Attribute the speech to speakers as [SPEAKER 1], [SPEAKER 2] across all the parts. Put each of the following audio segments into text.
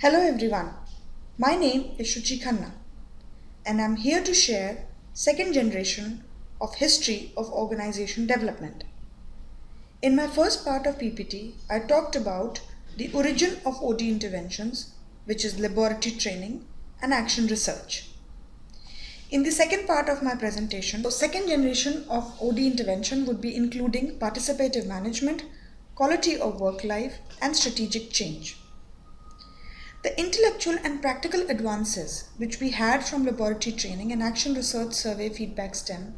[SPEAKER 1] Hello everyone, my name is Shuchi Khanna and I'm here to share second generation of history of organization development. In my first part of PPT, I talked about the origin of OD interventions, which is laboratory training and action research. In the second part of my presentation, the second generation of OD intervention would be including participative management, quality of work life and strategic change. The intellectual and practical advances which we had from laboratory training and action research survey feedback stem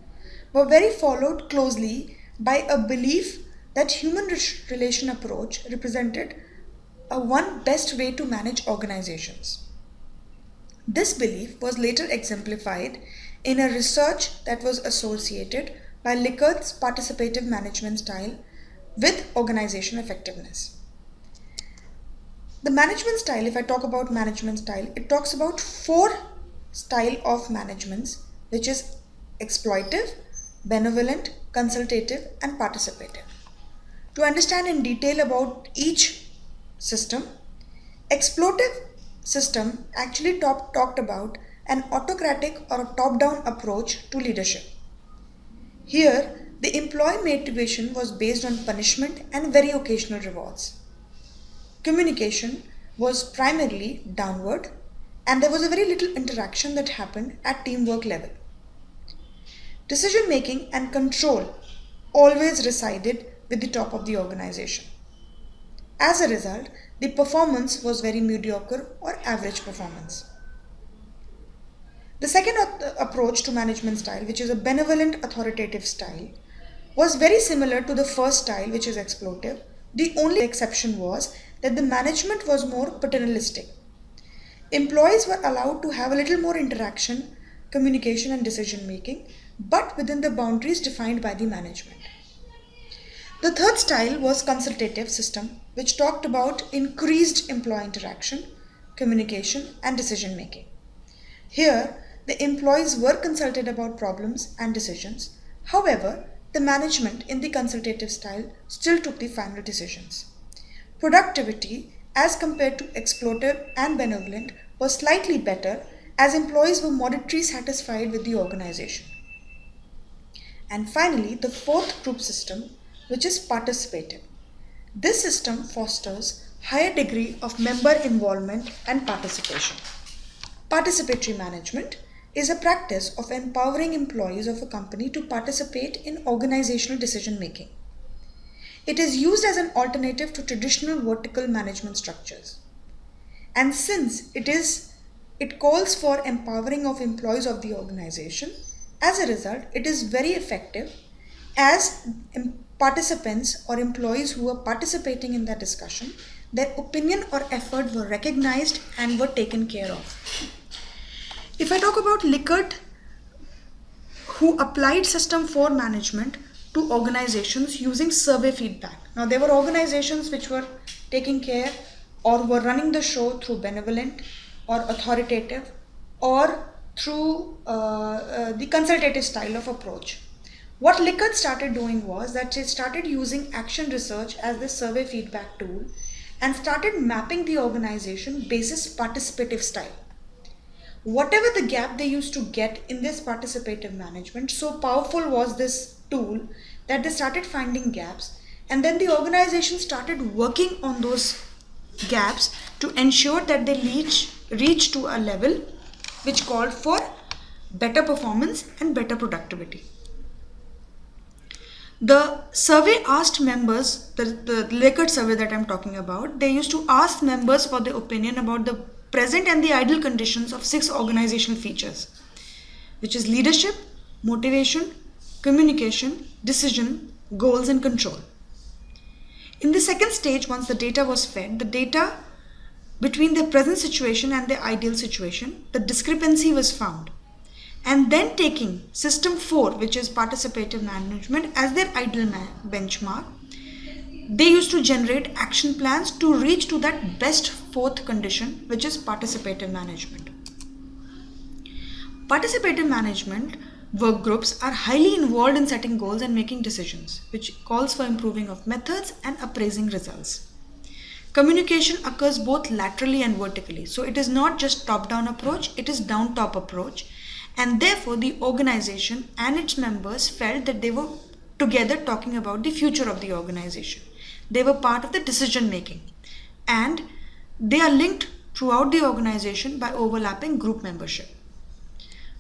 [SPEAKER 1] were very followed closely by a belief that human relation approach represented a one best way to manage organizations. This belief was later exemplified in a research that was associated by Likkert's participative management style with organization effectiveness. The management style, if I talk about management style, it talks about four style of managements, which is exploitive, benevolent, consultative and participative. To understand in detail about each system, exploitive system actually talked about an autocratic or a top-down approach to leadership. Here, the employee motivation was based on punishment and very occasional rewards. Communication was primarily downward and there was a very little interaction that happened at teamwork level. Decision making and control always resided with the top of the organization. As a result, the performance was very mediocre or average performance. The second approach to management style, which is a benevolent authoritative style, was very similar to the first style, which is exploitive. The only exception was that the management was more paternalistic. Employees were allowed to have a little more interaction, communication and decision making, but within the boundaries defined by the management. The third style was consultative system, which talked about increased employee interaction, communication and decision making. Here, the employees were consulted about problems and decisions. However, the management in the consultative style still took the final decisions. Productivity, as compared to exploitive and benevolent, was slightly better as employees were moderately satisfied with the organization. And finally, the fourth group system, which is participative. This system fosters higher degree of member involvement and participation. Participatory management is a practice of empowering employees of a company to participate in organizational decision making. It is used as an alternative to traditional vertical management structures. And since it calls for empowering of employees of the organization, as a result, it is very effective as participants or employees who are participating in that discussion, their opinion or effort were recognized and were taken care of. If I talk about Lickert, who applied System 4 management to organizations using survey feedback. Now, there were organizations which were taking care or were running the show through benevolent or authoritative or through the consultative style of approach. What Likert started doing was that it started using action research as the survey feedback tool and started mapping the organization basis participative style. Whatever the gap they used to get in this participative management, so powerful was this tool that they started finding gaps, and then the organization started working on those gaps to ensure that they reach to a level which called for better performance and better productivity. The survey asked members, the Likert survey that I'm talking about, they used to ask members for their opinion about the present and the ideal conditions of 6 organizational features, which is leadership, motivation, communication, decision, goals and control. In the second stage, once the data was fed, the data between the present situation and the ideal situation, the discrepancy was found. And then taking System 4, which is participative management, as their ideal benchmark, they used to generate action plans to reach to that best fourth condition, which is participative management. Participative management work groups are highly involved in setting goals and making decisions, which calls for improving of methods and appraising results. Communication occurs both laterally and vertically. So it is not just top-down approach, it is down-top approach. And therefore the organization and its members felt that they were together talking about the future of the organization. They were part of the decision making. And they are linked throughout the organization by overlapping group membership.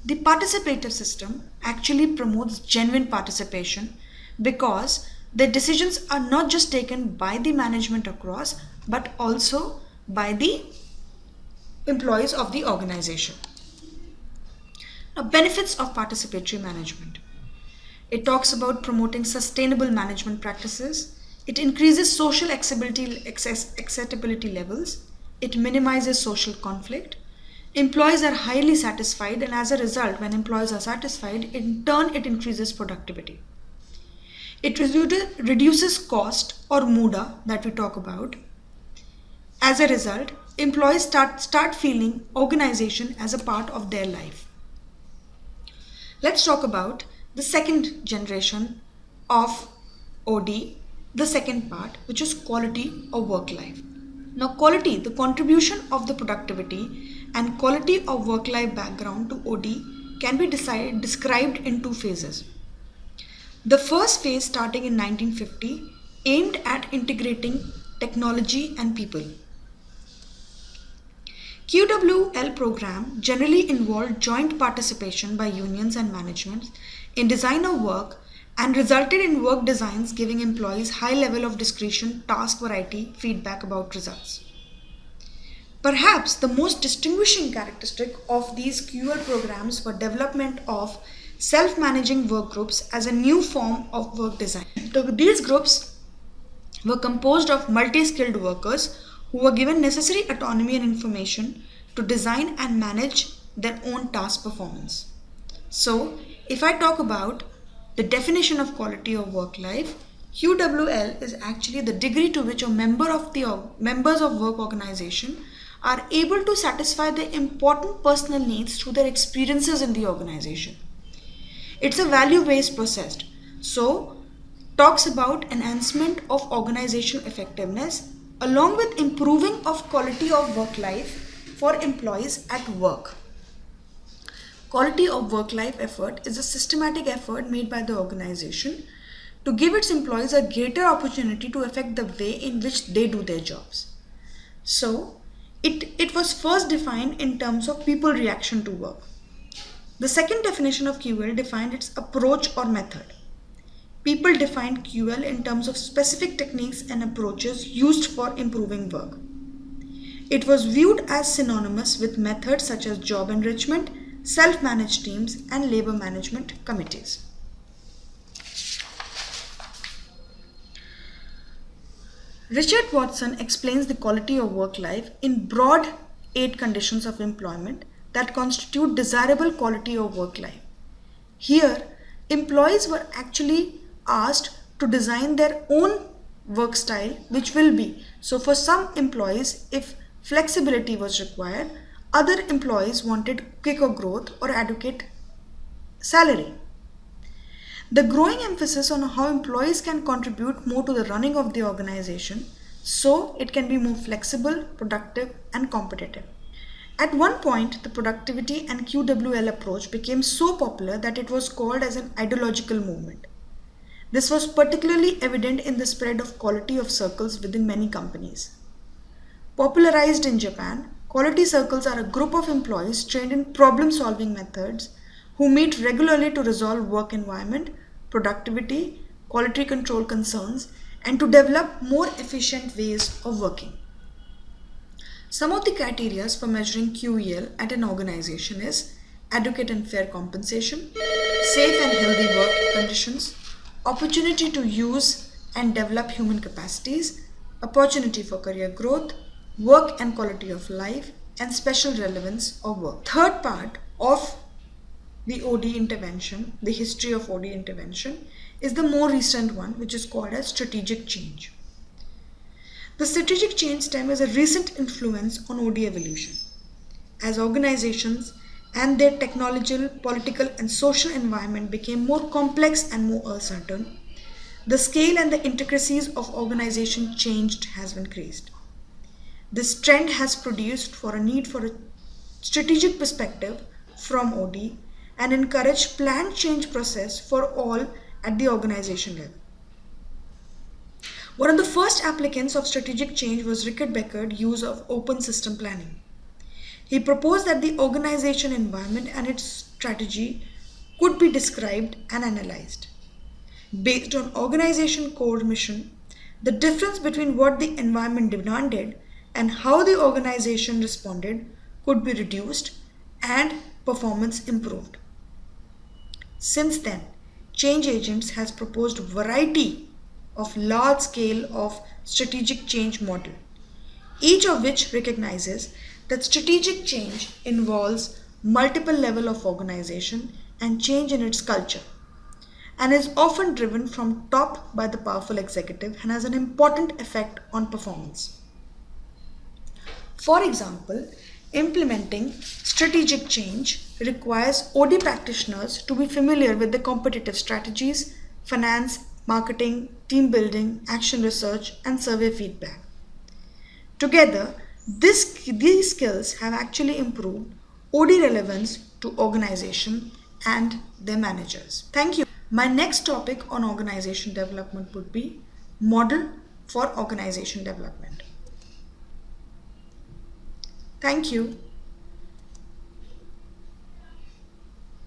[SPEAKER 1] The participative system actually promotes genuine participation because the decisions are not just taken by the management across, but also by the employees of the organization. Now, benefits of participatory management. It talks about promoting sustainable management practices. It increases social acceptability levels. It minimizes social conflict. Employees are highly satisfied, and as a result, when employees are satisfied, in turn it increases productivity. It reduces cost or muda that we talk about. As a result, employees start feeling organization as a part of their life. Let's talk about the second generation of OD, the second part, which is quality of work life. Now, quality, the contribution of the productivity and quality of work-life background to OD can be described in two phases. The first phase, starting in 1950, aimed at integrating technology and people. QWL program generally involved joint participation by unions and managements in design of work and resulted in work designs giving employees high level of discretion, task variety, feedback about results. Perhaps the most distinguishing characteristic of these QL programs were development of self-managing work groups as a new form of work design. So these groups were composed of multi-skilled workers who were given necessary autonomy and information to design and manage their own task performance. So, if I talk about the definition of quality of work life, QWL is actually the degree to which a members of work organization are able to satisfy their important personal needs through their experiences in the organization. It's a value-based process. So, talks about enhancement of organizational effectiveness along with improving of quality of work life for employees at work. Quality of work life effort is a systematic effort made by the organization to give its employees a greater opportunity to affect the way in which they do their jobs. So, it was first defined in terms of people reaction to work. The second definition of QL defined its approach or method. People defined QL in terms of specific techniques and approaches used for improving work. It was viewed as synonymous with methods such as job enrichment, self-managed teams, and labor management committees. Richard Watson explains the quality of work life in broad 8 conditions of employment that constitute desirable quality of work life. Here, employees were actually asked to design their own work style, which will be, so for some employees, if flexibility was required, other employees wanted quicker growth or adequate salary. The growing emphasis on how employees can contribute more to the running of the organization so it can be more flexible, productive, and competitive. At one point, the productivity and QWL approach became so popular that it was called as an ideological movement. This was particularly evident in the spread of quality of circles within many companies. Popularized in Japan, quality circles are a group of employees trained in problem-solving methods who meet regularly to resolve work environment, productivity, quality control concerns, and to develop more efficient ways of working. Some of the criteria for measuring QEL at an organization is adequate and fair compensation, safe and healthy work conditions, opportunity to use and develop human capacities, opportunity for career growth, work and quality of life, and special relevance of work. Third part of the OD intervention, the history of OD intervention, is the more recent one, which is called as strategic change. The strategic change stem is a recent influence on OD evolution. As organizations and their technological, political, and social environment became more complex and more uncertain, the scale and the intricacies of organization changed has increased. This trend has produced for a need for a strategic perspective from OD and encouraged planned change process for all at the organization level. One of the first applicants of strategic change was Rickard Beckert use of open system planning. He proposed that the organization environment and its strategy could be described and analyzed. Based on organization core mission, the difference between what the environment demanded and how the organization responded could be reduced and performance improved. Since then, Change Agents has proposed a variety of large scale of strategic change model, each of which recognizes that strategic change involves multiple level of organization and change in its culture, and is often driven from top by the powerful executive and has an important effect on performance. For example, implementing strategic change requires OD practitioners to be familiar with the competitive strategies, finance, marketing, team building, action research, and survey feedback. Together, these skills have actually improved OD relevance to organization and their managers. Thank you. My next topic on organization development would be model for organization development. Thank you.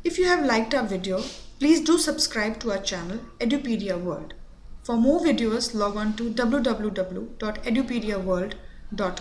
[SPEAKER 1] If you have liked our video, please do subscribe to our channel Edupedia World. For more videos, log on to www.edupediaworld.com.